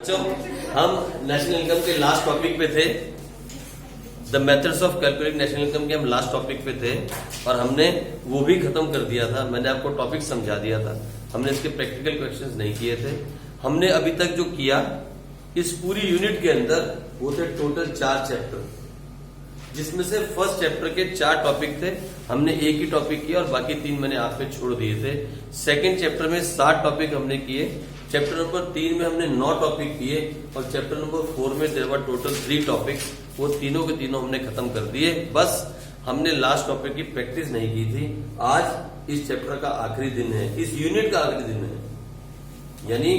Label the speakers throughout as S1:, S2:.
S1: बच्चों, हम national income के लास्ट टॉपिक पे थे। The methods of calculating national income के हम लास्ट टॉपिक पे थे और हमने वो भी खत्म कर दिया था। मैंने आपको टॉपिक समझा दिया था। हमने इसके प्रैक्टिकल क्वेश्चंस नहीं किए थे। हमने अभी तक जो किया इस पूरी यूनिट के अंदर वो थे टोटल 4 चैप्टर, जिसमें से फर्स्ट चैप्टर के 4 टॉपिक थे। हमने एक ही टॉपिक किया और बाकी 3 मैंने आप पे छोड़ दिए थे। सेकंड चैप्टर में 7 टॉपिक हमने किए। चैप्टर नंबर 3 में हमने 9 टॉपिक किए और चैप्टर नंबर 4 में देयर वर टोटल 3 टॉपिक्स। वो तीनों के तीनों हमने खत्म कर दिए। बस हमने लास्ट टॉपिक की प्रैक्टिस नहीं की थी। आज इस चैप्टर का आखिरी दिन है, इस यूनिट का आखिरी दिन है, यानी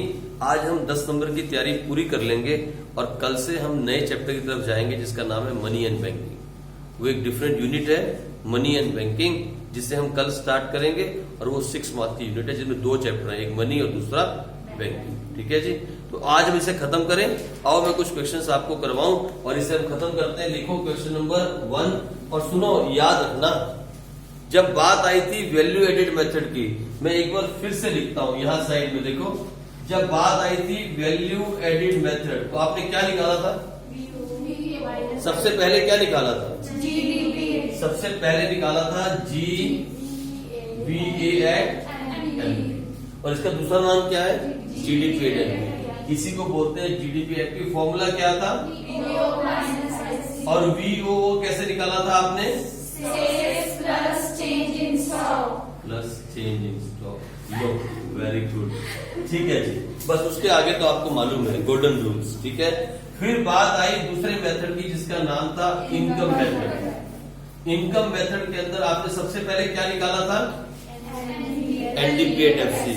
S1: आज हम 10 नंबर की तैयारी पूरी कर लेंगे और कल से हम नए चैप्टर की तरफ जाएंगे जिसका नाम है मनी एंड बैंकिंग। वो एक डिफरेंट यूनिट है, मनी एंड बैंकिंग, जिसे हम कल स्टार्ट करेंगे और वो 6 मार्क्स की यूनिट है जिसमें 2 चैप्टर है, एक मनी और दूसरा बैंकिंग। ठीक है जी, तो आज हम इसे खत्म करें। आओ मैं कुछ क्वेश्चंस आपको करवाऊं और इसे हम खत्म करते हैं। लिखो क्वेश्चन नंबर 1 और सुनो, याद रखना जब बात आई थी वैल्यू एडेड मेथड की, मैं एक बार फिर से लिखता हूं यहां साइड में देखो। जब बात आई थी वैल्यू एडेड मेथड तो आपने क्या निकाला था? सबसे पहले क्या निकाला था? सबसे पहले निकाला था GVA और इसका दूसरा नाम क्या है? GDP एड। इसी को बोलते हैं GDP एड। की फॉर्मूला क्या था? और VO कैसे निकाला था आपने? Plus change in stock. Low, very good. ठीक है जी, बस उसके आगे तो आपको मालूम है गोल्डन रूल्स। ठीक है, फिर बात आई दूसरे मेथड की जिसका नाम था इनकम मेथड। इनकम मेथड के अंदर आपने सबसे पहले क्या निकाला था? NDPAT-FC।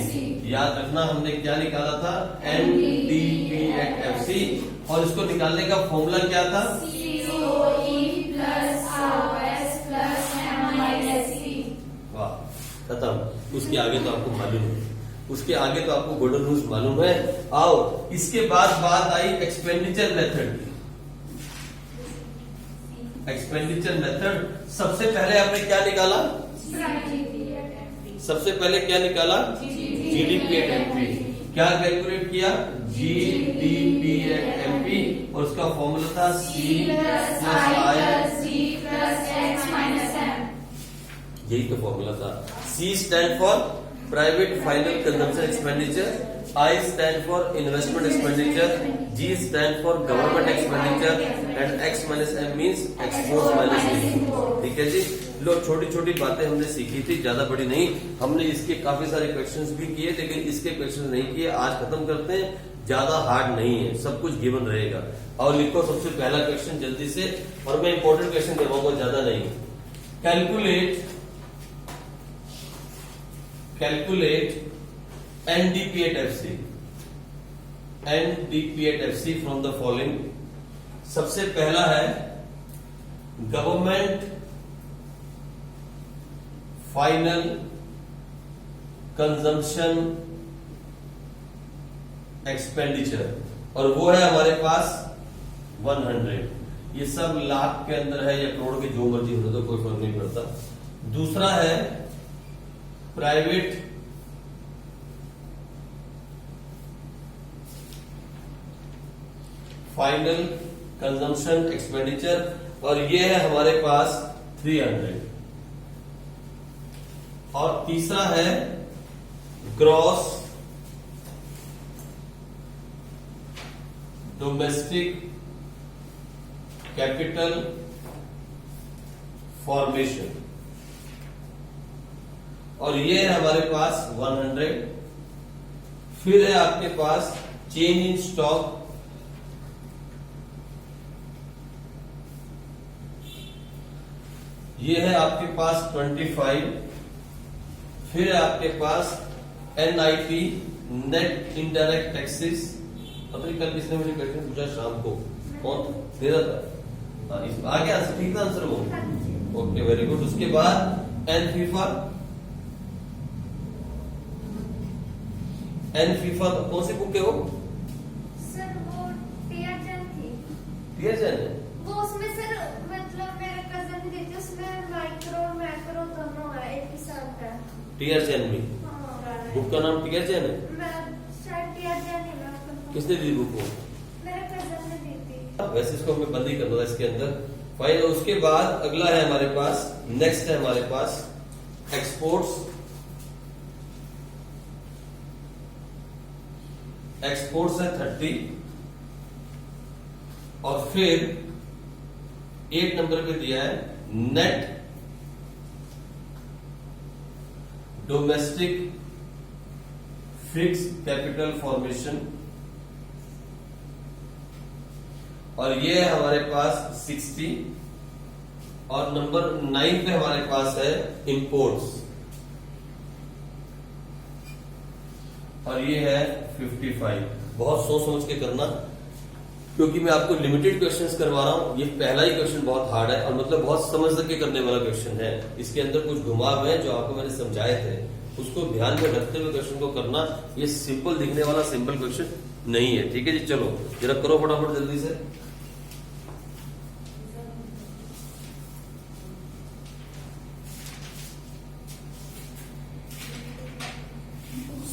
S1: याद रखना हमने क्या निकाला था? NDPAT-FC। और इसको निकालने का फॉर्मूला क्या था? वाह, खत्म। उसके आगे तो आपको मालूम है, उसके आगे तो आपको गोल्डन रूल्स मालूम है। आओ, इसके बाद बात आई एक्सपेंडिचर मेथड की। एक्सपेंडिचर मेथड सबसे पहले आपने क्या निकाला? सबसे पहले क्या निकाला? GDP-MP। क्या कैलकुलेट किया? GDP-MP और उसका फॉर्मूला था C+I+G+X-M। यही तो फॉर्मूला था। C stand for private final consumption expenditure, I stand for investment expenditure, G stand for government expenditure and X-M means export minus input. ठीक है जी, लो छोटी छोटी बातें हमने सीखी थी, ज्यादा बड़ी नहीं। हमने इसके काफी सारे क्वेश्चंस भी किए लेकिन इसके क्वेश्चन नहीं किए। आज खत्म करते हैं, ज्यादा हार्ड नहीं है, सब कुछ गिवन रहेगा। और लिखो सबसे पहला क्वेश्चन जल्दी से, और मैं इंपॉर्टेंट क्वेश्चन करवाऊंगा, ज्यादा नहीं। Calculate NDPAT-FC। NDPAT-FC from the following. सबसे पहला है गवर्नमेंट फाइनल कंजम्पशन एक्सपेंडिचर, और वो है हमारे पास 100। ये सब लाख के अंदर है या करोड़ के, जो मर्जी हो तो कोई फर्क नहीं पड़ता। दूसरा है प्राइवेट फाइनल कंजम्पशन एक्सपेंडिचर, और ये है हमारे पास 300। और तीसरा है ग्रॉस डोमेस्टिक कैपिटल फॉर्मेशन, और ये है हमारे पास 100। फिर है आपके पास चेंज इन स्टॉक, ये है आपके पास 25। फिर है आपके पास NIT नेट इनडायरेक्ट टैक्सेस। पता नहीं कल किसने मुझे क्वेश्चन पूछा शाम को, कौन दे रहा था? आ गया ठीक था आंसर वो? Okay, very good. उसके बाद NFIFA कौन सी बुक है वो?
S2: सर वो टीआरजन थी।
S1: टीआरजन है
S2: वो, उसमें सर मतलब मेरे कजन दी थी, उसमें माइक्रो मैक्रो दोनों है एक ही साथ है।
S1: टीआरजन में
S2: हाँ।
S1: बुक का नाम टीआरजन है?
S2: मैं शायद टीआरजन ही, मैं
S1: किसने दी बुक को?
S2: मेरे कजन ने दी थी।
S1: वैसे इसको हमें बंद ही करना था इसके अंदर। फाइन। उसके बाद अगला है हमारे पास, नेक्स्ट है हमारे पास एक्सपोर्ट्स। एक्सपोर्ट्स है 30 और फिर 8 नंबर पे दिया है net domestic fix capital formation, और ये है हमारे पास 60, और नंबर 9 पे हमारे पास है इंपोर्ट्स, और ये है 55। बहुत सोच समझ के करना, क्योंकि मैं आपको लिमिटेड क्वेश्चंस करवा रहा हूं। ये पहला ही क्वेश्चन बहुत हार्ड है और मतलब बहुत समझ के करने वाला क्वेश्चन है। इसके अंदर कुछ घुमाव है जो आपको मैंने समझाए थे, उसको ध्यान में रखते हुए क्वेश्चन को करना। ये सिंपल दिखने वाला सिंपल क्वेश्चन नहीं है, ठीक है जी। चलो जरा करो फटाफट जल्दी से।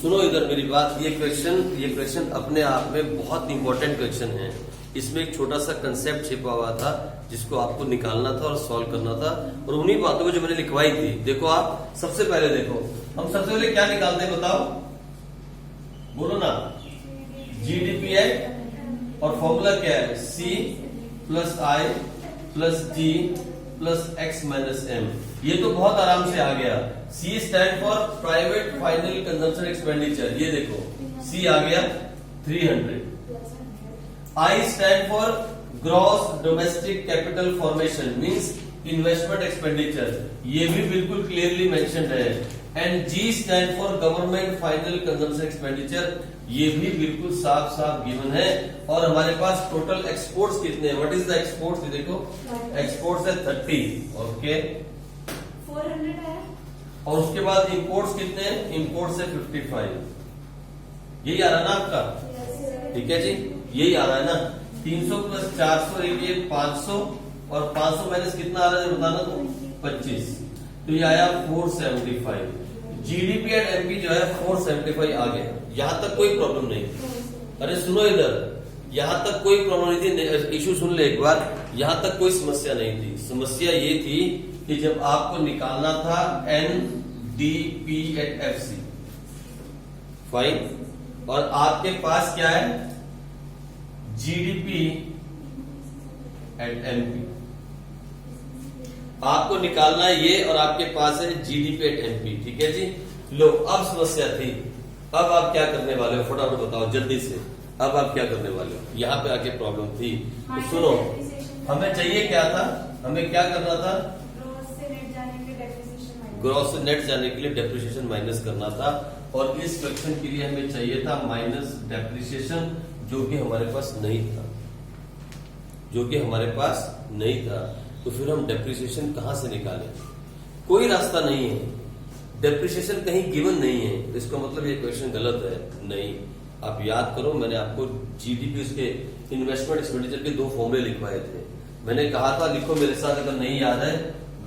S1: सुनो इधर मेरी बात। ये क्वेश्चन अपने आप में बहुत इंपॉर्टेंट क्वेश्चन है। इसमें एक छोटा सा कंसेप्ट छिपा हुआ था जिसको आपको निकालना था और सॉल्व करना था, और उन्हीं बातों को जो मैंने लिखवाई थी। देखो आप सबसे पहले देखो, हम सबसे पहले क्या निकालते हैं बताओ, बोलो ना। जीडीपी है, और फॉर्मूला क्या है? C plus I plus G plus X minus M। ये तो बहुत आराम से आ गया। C stand for private final consumption expenditure, ये देखो C आ गया 300। I stand for gross domestic capital formation means investment expenditure, ये भी बिल्कुल क्लियरली मेंशन्ड है। And G stand for government final consumption expenditure, ये भी बिल्कुल साफ साफ गिवन है। और हमारे पास टोटल एक्सपोर्ट्स कितने हैं? What is the exports? देखो एक्सपोर्ट्स है 30, ओके
S2: 400 है।
S1: और उसके बाद इंपोर्ट्स कितने हैं? इंपोर्ट्स है 55। यही आ रहा है ना आपका? ठीक है जी, यही आ रहा है ना। 300 प्लस 400 ये 500, और 500 माइनस कितना आ रहा है बताना तो 25, तो ये आया 475। जीडीपी एंड एमपी जो है 475 आ गया। यहां तक कोई प्रॉब्लम नहीं। अरे सुनो इधर, यहां तक कोई प्रॉब्लम नहीं थी। इशू सुन ले एक बार। यहां तक कोई समस्या नहीं थी। समस्या ये थी कि जब आपको निकालना था एनडीपी एट एफसी, फाइन, और आपके पास क्या है? GDP at MP. आपको निकालना है ये, और आपके पास है जीडीपी एट एमपी, ठीक है जी। लो अब समस्या थी, अब आप क्या करने वाले हो? फटाफट बताओ जल्दी से। अब आप क्या करने वाले हो? यहाँ पे आके प्रॉब्लम थी। तो सुनो, हमें चाहिए क्या था? हमें क्या करना था?
S2: ग्रॉस से नेट जाने के डेप्रिसिएशन,
S1: ग्रॉस से नेट जाने के लिए डेप्रिसिएशन माइनस करना था, और इस क्वेश्चन के लिए हमें चाहिए था माइनस डेप्रिसिएशन, जो कि हमारे पास नहीं था, जो कि हमारे पास नहीं था। तो फिर हम डेप्रिसिएशन कहां से निकालें? कोई रास्ता नहीं है, डेप्रिसिएशन कहीं गिवन नहीं है। इसका मतलब ये क्वेश्चन गलत है? नहीं। आप याद करो, मैंने आपको जीडीपी उसके इन्वेस्टमेंट एक्सपेंडिचर के 2 फॉर्मूले लिखवाए थे। मैंने कहा था लिखो मेरे साथ, अगर नहीं याद है,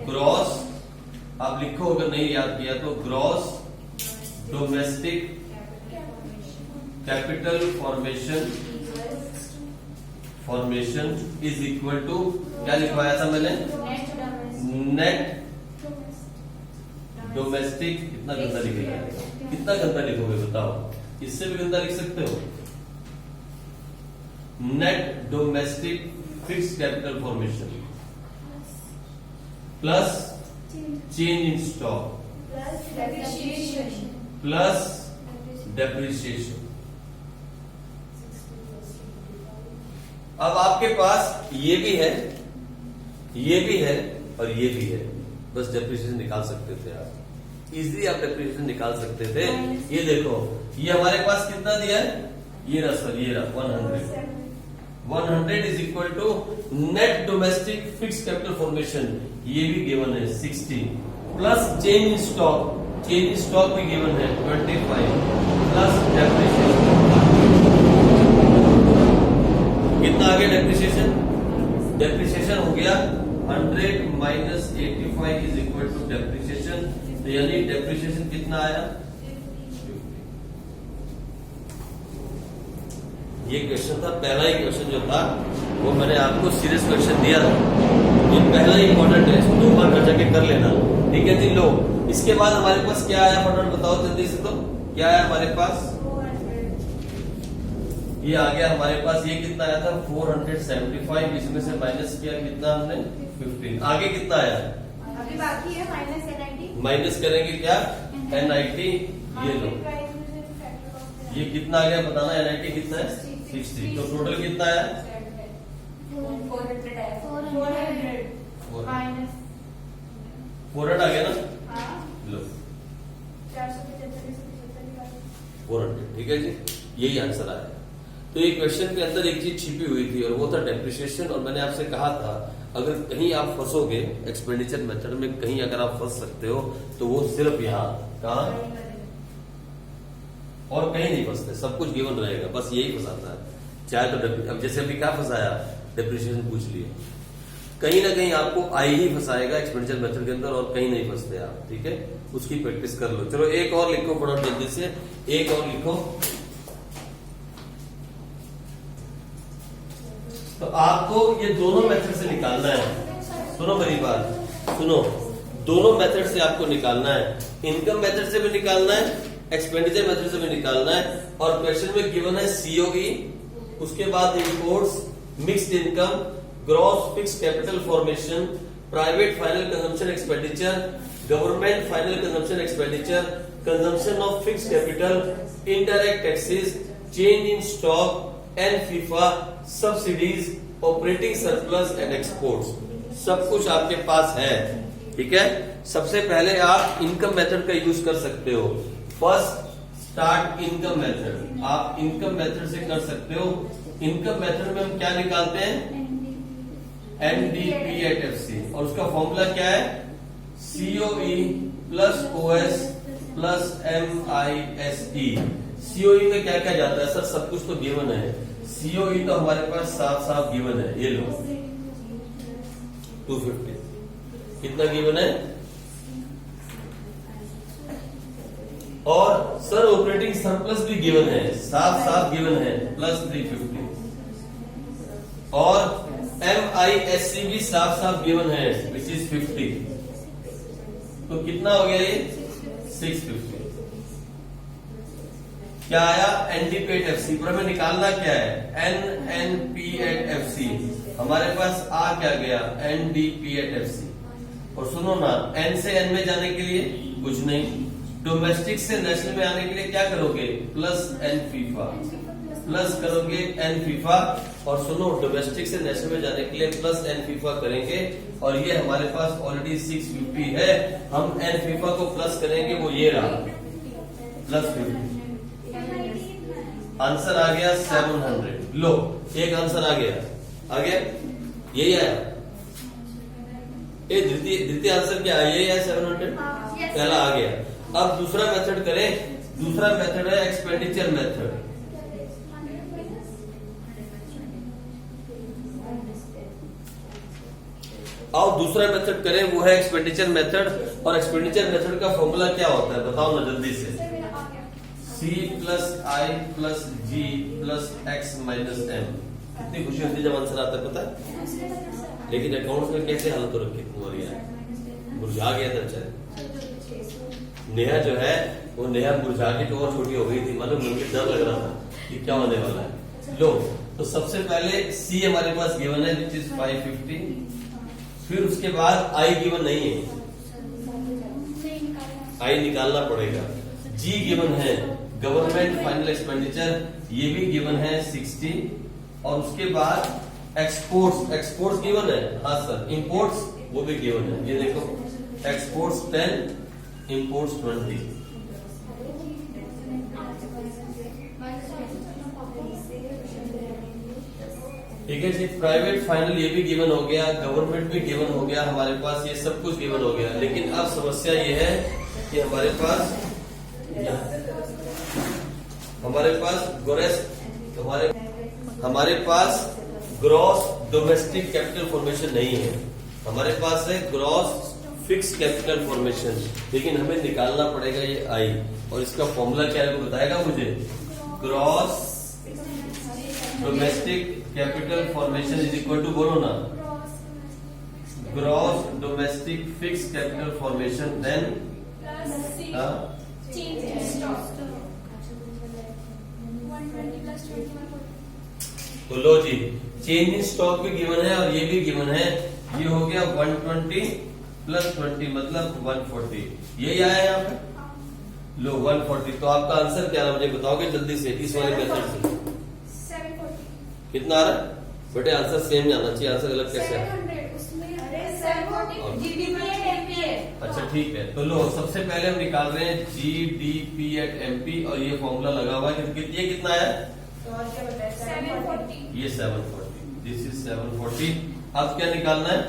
S1: ग्रॉस, आप लिखो अगर नहीं याद किया तो, gross domestic capital formation is equal to, क्या लिखवाया था मैंने? Net domestic. कितना गंदा लिखेगा? कितना गंदा लिखोगे बताओ? इससे भी गंदा लिख सकते हो। Net domestic fix capital formation plus change in stock plus depreciation. अब आपके पास ये भी है, ये भी है, और ये भी है। बस डेप्रिसिएशन निकाल सकते थे आप, इजीली आप डेप्रिसिएशन निकाल सकते थे। ये देखो, ये हमारे पास कितना दिया है? ये रहा सर, ये रहा 100। 100 is equal to net domestic fix capital formation, ये भी गिवन है 60, plus change in stock, change in stock भी गिवन है 25, प्लस डेप्रिसिएशन। कितना आ गया डेप्रिसिएशन? डेप्रिसिएशन हो गया 100 minus 85 is equal to depreciation. तो यानी डेप्रिसिएशन कितना आया? ये क्वेश्चन था, पहला ही क्वेश्चन जो था वो मैंने आपको सीरियस क्वेश्चन दिया था, ये पहला ही इंपॉर्टेंट है, इसको 2 बार कर जाके कर लेना, ठीक है जी। लो, इसके बाद हमारे पास क्या आया, फटाफट बताओ जल्दी से, तो क्या आया हमारे पास, ये आ गया हमारे पास, ये कितना आया था 475, इसमें से माइनस किया कितना हमने 15, आगे कितना आया,
S2: अभी बाकी है -NIT,
S1: माइनस करेंगे क्या NIT, ये लो, ये कितना आ गया बताना, NIT कितना है 60, तो टोटल कितना आया
S2: 400 माइनस
S1: 400 आ गया ना, लो 400, ठीक है जी, यही आंसर आया। तो ये क्वेश्चन के अंदर एक चीज छिपी हुई थी और वो था डेप्रिसिएशन, और मैंने आपसे कहा था अगर कहीं आप फंसोगे एक्सपेंडिचर मेथड में, कहीं अगर आप फंस सकते हो तो वो सिर्फ यहाँ, कहा और कहीं नहीं फंसते, सब कुछ गिवन रहेगा, बस यही फंसाता है। चाहे तो अब जैसे अभी क्या फंसाया, डेप्रिसिएशन पूछ लिए, कहीं ना कहीं आपको आई ही फंसाएगा एक्सपेंडिचर मेथड के अंदर, और कहीं नहीं फंसते आप, ठीक है, उसकी प्रैक्टिस कर लो। चलो एक और लिखो फटाफट जल्दी से, एक और लिखो। तो आपको ये दोनों मेथड से निकालना है, सुनो मेरी बात, सुनो, दोनों मेथड से आपको निकालना है, इनकम मेथड से भी निकालना है, एक्सपेंडिचर मेथड से भी निकालना है, और क्वेश्चन में गिवन है COE, उसके बाद imports, mixed income, gross fixed capital formation, private final consumption expenditure, government final consumption expenditure, consumption of fixed capital, indirect taxes, change in stock and FIFA, subsidies, operating surplus and exports, सब कुछ आपके पास है, ठीक है। सबसे पहले आप income method का यूज कर सकते हो, फर्स्ट स्टार्ट इनकम मेथड, आप इनकम मेथड से कर सकते हो। इनकम मेथड में हम क्या निकालते हैं, NDPAT-FC, और उसका फॉर्मूला क्या है, COE plus OS plus MISE। COE में क्या क्या जाता है सर, सब कुछ तो गिवन है, COE तो हमारे पास साफ साफ गिवन है, ये लो 250, कितना गिवन है, और सर ऑपरेटिंग सरप्लस भी गिवन है, साफ साफ गिवन है, प्लस 350, और MISC भी साफ साफ गिवन है, विच इज 50, तो कितना हो गया ये 650। क्या आया, NDPAT-FC, पर हमें निकालना क्या है, NNPAT-FC, हमारे पास आ क्या गया NDPAT-FC, और सुनो ना, N से N में जाने के लिए कुछ नहीं, डोमेस्टिक से नेशनल में आने के लिए क्या करोगे, प्लस N फीफा, प्लस करोगे N फीफा, और सुनो डोमेस्टिक से नेशनल में जाने के लिए प्लस N फीफा करेंगे, और ये हमारे पास ऑलरेडी 650 है, हम N फीफा को प्लस करेंगे, वो ये रहा प्लस 50, आंसर आ गया 700। लो एक आंसर आ गया, यही आया, द्वितीय आंसर क्या है, यही है 700, पहला आ गया। अब दूसरा मेथड करें, दूसरा मेथड है एक्सपेंडिचर मेथड, और दूसरा मेथड करें वो है एक्सपेंडिचर मेथड, और एक्सपेंडिचर मेथड का फॉर्मूला क्या होता है बताओ ना जल्दी से, C plus I plus G plus X minus M। कितनी खुशी होती है जब आंसर आता है पता है, लेकिन अकाउंट्स में कैसे हालत हो रखी तुम्हारी, मुरझा गया था बेचारे, नेहा जो है वो नेहा मुरझा के तो और छोटी हो गई थी, मतलब मुझे डर लग रहा था कि क्या होने वाला है। लो तो सबसे पहले C हमारे पास गिवन है विच इज 550, फिर उसके बाद I गिवन नहीं है, I निकालना पड़ेगा, G गिवन है गवर्नमेंट फाइनल एक्सपेंडिचर, ये भी गिवन है 60, और उसके बाद एक्सपोर्ट्स गिवन है, हाँ सर, इंपोर्ट्स वो भी गिवन है, ये देखो एक्सपोर्ट्स 10, इंपोर्ट्स 20, ठीक है जी। प्राइवेट फाइनल ये भी गिवन हो गया, गवर्नमेंट भी गिवन हो गया, हमारे पास ये सब कुछ गिवन हो गया, लेकिन अब समस्या ये है कि हमारे पास ग्रॉस डोमेस्टिक कैपिटल फॉर्मेशन नहीं है, हमारे पास है ग्रॉस फिक्स्ड कैपिटल फॉर्मेशन, लेकिन हमें निकालना पड़ेगा ये I, और इसका फॉर्मूला क्या है वो बताएगा मुझे, gross domestic capital formation is equal to, बोलो ना, gross domestic fix capital formation then
S2: change in stock 120 plus 21
S1: तो लो जी, चेंज इन स्टॉक भी गिवन है और ये भी गिवन है। ये हो गया 120 प्लस 20 मतलब 140, यही आया यहाँ पे। लो 140, तो आपका आंसर क्या है मुझे बताओगे जल्दी से इस वाले मेथड से?
S2: 740
S1: कितना आ रहा है बेटे? आंसर सेम जाना चाहिए, आंसर अलग कैसे है?
S2: 700 उसमें। अरे 740 जीडीपी एट एमपी है।
S1: अच्छा ठीक है, तो लो सबसे पहले हम निकाल रहे हैं GDP एट MP और ये फॉर्मूला लगा हुआ है। ये कितना है?
S2: तो और क्या बताया? 740।
S1: ये 740, दिस इज 740। अब क्या निकालना है?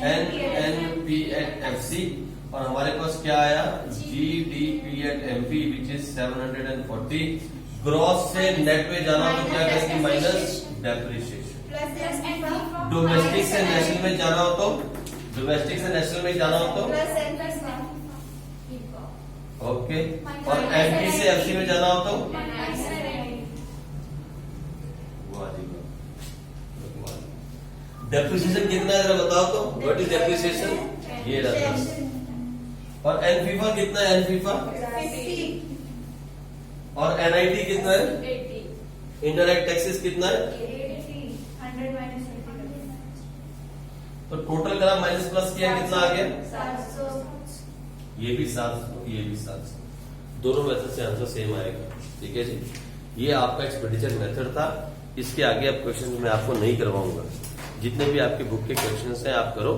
S1: NNP एट FC और हमारे पास क्या आया? GDP at MP which is 740। Gross से नेट में जाना तो क्या करेंगे? Minus depreciation.
S2: प्लस
S1: डोमेस्टिक से नेशनल में जाना हो तो, डोमेस्टिक से नेशनल में जाना हो तो
S2: प्लस
S1: ओके, और MP से FC में जाना हो तो डेप्रिसिएशन कितना है जरा बताओ तो? What is depreciation? ये रहता है। और NFIFA कितना है? NFIFA
S2: 50
S1: और NIT कितना है?
S2: 80
S1: इनडायरेक्ट टैक्सेस कितना है?
S2: 80 100 माइनस 80
S1: तो टोटल करा माइनस प्लस किया कितना आ गया?
S2: 700।
S1: ये भी 700, ये भी 700, दोनों मेथड से आंसर सेम आएगा। ठीक है जी, ये आपका एक्सपेंडिचर मेथड था। इसके आगे अब क्वेश्चन मैं आपको नहीं करवाऊंगा, जितने भी आपके बुक के क्वेश्चंस हैं आप करो।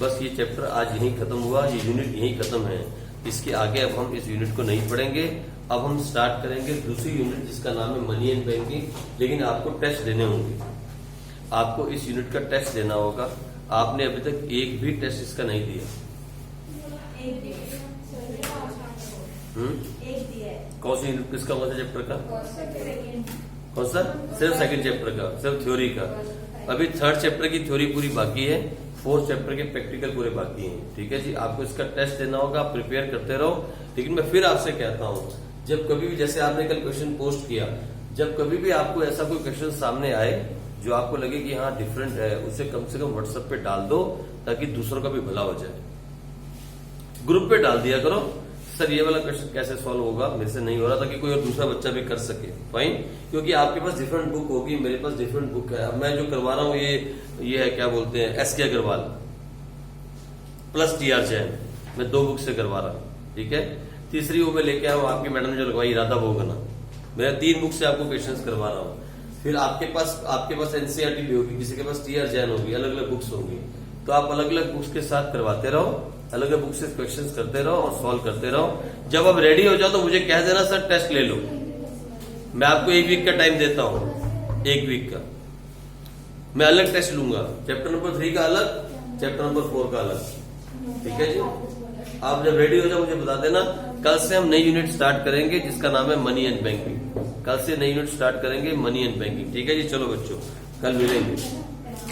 S1: बस ये चैप्टर आज यहीं खत्म हुआ, ये यूनिट यहीं खत्म है। इसके आगे अब हम इस यूनिट को नहीं पढ़ेंगे। अब हम स्टार्ट करेंगे दूसरी यूनिट जिसका नाम है मनी एंड बैंकिंग, लेकिन आपको टेस्ट देने होंगे। आपको इस यूनिट का टेस्ट देना होगा। आपने अभी तक एक भी टेस्ट इसका नहीं दिया।
S2: एक दिया
S1: कौन सी यूनिट, किसका, कौन सा चैप्टर का?
S2: सेकंड
S1: कौन सा? सिर्फ सेकंड चैप्टर का, सिर्फ थ्योरी का। अभी थर्ड चैप्टर की थ्योरी पूरी बाकी है, फोर्थ चैप्टर के प्रैक्टिकल पूरे बाकी हैं। ठीक है जी, आपको इसका टेस्ट देना होगा, आप प्रिपेयर करते रहो। लेकिन मैं फिर आपसे कहता हूं, जब कभी भी, जैसे आपने कल क्वेश्चन पोस्ट किया, जब कभी भी आपको ऐसा कोई क्वेश्चन सामने आए जो आपको लगे कि हाँ डिफरेंट है, उसे कम से कम व्हाट्सएप पे डाल दो ताकि दूसरों का भी भला हो जाए। ग्रुप पे डाल दिया करो, सर ये वाला क्वेश्चन कैसे सॉल्व होगा, मेरे से नहीं हो रहा, ताकि कोई और दूसरा बच्चा भी कर सके। फाइन, क्योंकि आपके पास डिफरेंट बुक होगी, मेरे पास डिफरेंट बुक है। अब मैं जो करवा रहा हूँ ये है, क्या बोलते हैं, SK Agarwal plus TR Jain, मैं 2 बुक से करवा रहा हूँ। ठीक है, तीसरी वो मैं लेके आया हूँ आपकी मैडम ने जो लगवाई, राधा भोगना। मैं 3 बुक से आपको क्वेश्चन करवा रहा हूँ। फिर आपके पास NCERT भी होगी, किसी के पास TR जैन होगी, अलग अलग बुक्स होंगी। तो आप अलग अलग बुक्स के साथ करवाते रहो, अलग अलग बुक से क्वेश्चंस करते रहो और सॉल्व करते रहो। जब आप रेडी हो जाओ तो मुझे कह देना, सर टेस्ट ले लो। मैं आपको 1 वीक का टाइम देता हूँ, 1 वीक का मैं अलग टेस्ट लूंगा। चैप्टर नंबर 3 का अलग, चैप्टर नंबर 4 का अलग। ठीक है जी, आप जब रेडी हो जाओ मुझे बता देना। कल से हम नई यूनिट स्टार्ट करेंगे जिसका नाम है मनी एंड बैंकिंग। कल से नई यूनिट स्टार्ट करेंगे मनी एंड बैंकिंग। ठीक है जी, चलो बच्चों कल मिलेंगे।